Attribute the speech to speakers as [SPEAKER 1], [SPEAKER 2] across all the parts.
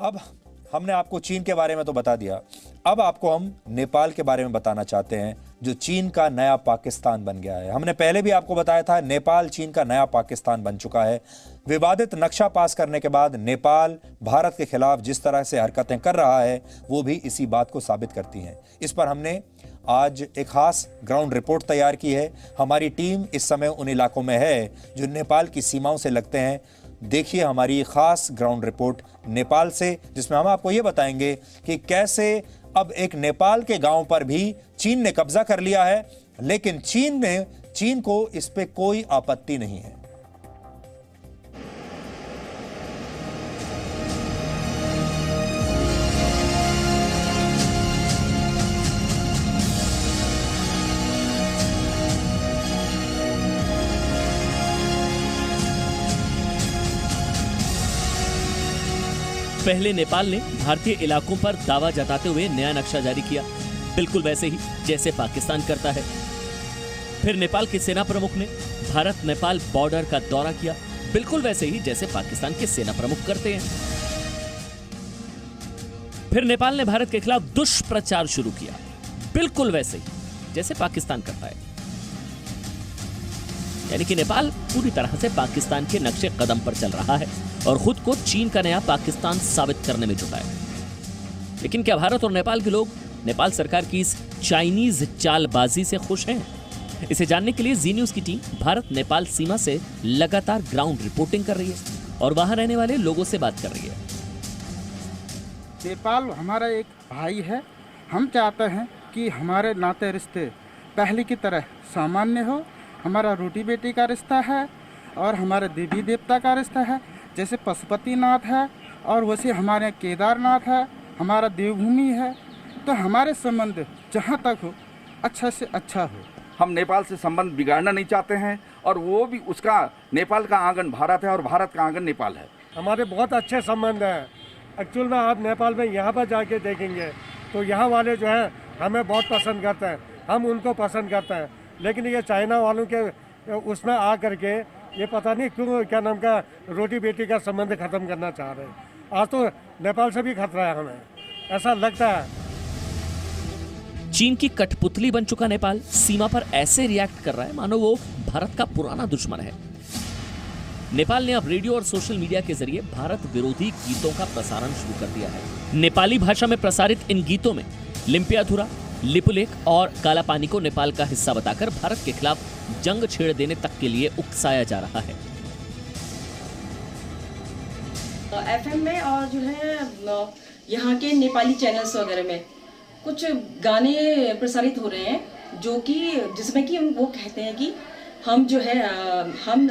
[SPEAKER 1] अब हमने आपको चीन के बारे में तो बता दिया, अब आपको हम नेपाल के बारे में बताना चाहते हैं, जो चीन का नया पाकिस्तान बन गया है। हमने पहले भी आपको बताया था, नेपाल चीन का नया पाकिस्तान बन चुका है। विवादित नक्शा पास करने के बाद नेपाल भारत के खिलाफ जिस तरह से हरकतें कर रहा है, वो भी इसी बात को साबित करती हैं। इस पर हमने आज एक खास ग्राउंड रिपोर्ट तैयार की है। हमारी टीम इस समय उन इलाकों में है जो नेपाल की सीमाओं से लगते हैं। देखिए हमारी खास ग्राउंड रिपोर्ट नेपाल से, जिसमें हम आपको ये बताएंगे कि कैसे अब एक नेपाल के गांव पर भी चीन ने कब्जा कर लिया है, लेकिन चीन को इस पे कोई आपत्ति नहीं है।
[SPEAKER 2] पहले नेपाल ने भारतीय इलाकों पर दावा जताते हुए नया नक्शा जारी किया, बिल्कुल वैसे ही जैसे पाकिस्तान करता है। फिर नेपाल के सेना प्रमुख ने भारत नेपाल बॉर्डर का दौरा किया, बिल्कुल वैसे ही जैसे पाकिस्तान के सेना प्रमुख करते हैं। फिर नेपाल ने भारत के खिलाफ दुष्प्रचार शुरू किया, बिल्कुल वैसे ही जैसे पाकिस्तान करता है। यानी कि नेपाल पूरी तरह से पाकिस्तान के नक्शे कदम पर चल रहा है और खुद को चीन का नया पाकिस्तान साबित करने में जुटा है। लेकिन क्या भारत और नेपाल के लोग नेपाल सरकार की इस चाइनीज चालबाजी से खुश हैं? इसे जानने के लिए जी न्यूज की टीम भारत नेपाल सीमा से लगातार ग्राउंड रिपोर्टिंग कर रही है और वहां रहने वाले लोगों से बात कर रही है।
[SPEAKER 3] नेपाल हमारा एक भाई है। हम चाहते हैं कि हमारे नाते रिश्ते पहले की तरह सामान्य हो। हमारा रोटी बेटी का रिश्ता है और हमारे देवी देवता का रिश्ता है। जैसे पशुपतिनाथ है और वैसे हमारे केदारनाथ है, हमारा देवभूमि है। तो हमारे संबंध जहाँ तक हो अच्छा से अच्छा हो।
[SPEAKER 4] हम नेपाल से संबंध बिगाड़ना नहीं चाहते हैं और वो भी उसका नेपाल का आंगन भारत है और भारत का आंगन नेपाल है।
[SPEAKER 5] हमारे बहुत अच्छे संबंध हैं। एक्चुअल में आप नेपाल में यहाँ पर जाके देखेंगे तो यहाँ वाले जो है हमें बहुत पसंद करते हैं, हम उनको पसंद करते हैं। लेकिन ये चाइना वालों के उसमें आ करके ये पता नहीं क्यों क्या नाम का रोटी बेटी का संबंध खत्म करना चाह रहे हैं। आज तो नेपाल से भी खतरा है, हमें ऐसा लगता है।
[SPEAKER 2] चीन की कठपुतली बन चुका नेपाल सीमा पर ऐसे रिएक्ट कर रहा है मानो वो भारत का पुराना दुश्मन है। नेपाल ने अब रेडियो और सोशल मीडिया के जरिए भारत विरोधी गीतों का प्रसारण शुरू कर दिया है। नेपाली भाषा में प्रसारित इन गीतों में लिम्पियाधुरा, लिपुलेख और काला पानी को नेपाल का हिस्सा बताकर भारत के खिलाफ जंग छेड़ देने तक के लिए उकसाया जा रहा है।
[SPEAKER 6] एफएम में और जो है यहाँ के नेपाली चैनल्स वगैरह में कुछ गाने प्रसारित हो रहे हैं जो कि जिसमें कि वो कहते हैं कि हम जो है हम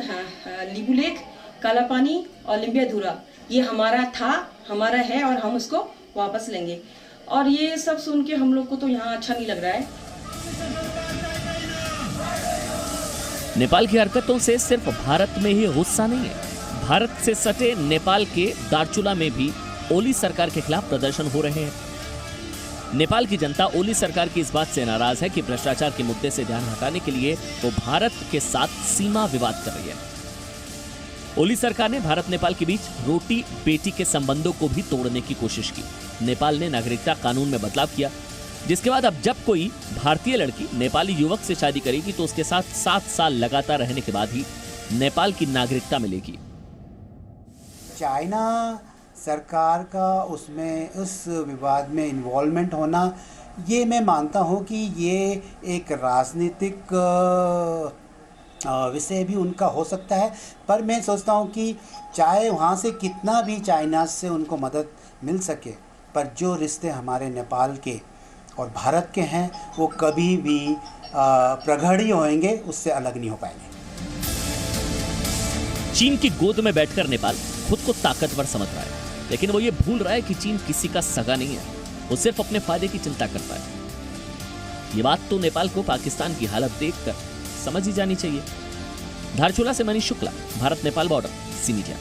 [SPEAKER 6] लिपुलेख, काला पानी और लिम्पियाधुरा ये हमारा था, हमारा है और हम उसको वापस लेंगे। और ये सब सुन के हम लोग को तो यहाँ अच्छा नहीं लग रहा है।
[SPEAKER 2] नेपाल की हरकतों से सिर्फ भारत में ही गुस्सा नहीं है, भारत से सटे नेपाल के दार्चुला में भी ओली सरकार के खिलाफ प्रदर्शन हो रहे हैं। नेपाल की जनता ओली सरकार की इस बात से नाराज है कि भ्रष्टाचार के मुद्दे से ध्यान हटाने के लिए वो भारत के साथ सीमा विवाद कर रही है। ओली सरकार ने भारत नेपाल के बीच रोटी बेटी के संबंधों को भी तोड़ने की कोशिश की। नेपाल ने नागरिकता कानून में बदलाव किया, जिसके बाद अब जब कोई भारतीय लड़की नेपाली युवक से शादी करेगी तो उसके साथ 7 साल लगातार रहने के बाद ही नेपाल की नागरिकता मिलेगी।
[SPEAKER 7] चाइना सरकार का उसमें उस विवाद में इन्वॉल्वमेंट होना, ये मैं मानता हूँ कि ये एक राजनीतिक विषय भी उनका हो सकता है। पर मैं सोचता हूँ कि चाहे वहाँ से कितना भी चाइना से उनको मदद मिल सके, पर जो रिश्ते हमारे नेपाल के और भारत के हैं वो कभी भी प्रगाढ़ ही होंगे, उससे अलग नहीं हो पाएंगे।
[SPEAKER 2] चीन की गोद में बैठकर नेपाल खुद को ताकतवर समझ रहा है, लेकिन वो ये भूल रहा है कि चीन किसी का सगा नहीं है, वो सिर्फ अपने फायदे की चिंता करता है। ये बात तो नेपाल को पाकिस्तान की हालत देखकर समझ ही जानी चाहिए। धारचूला से Manish Shukla, Bharat Nepal border, C media.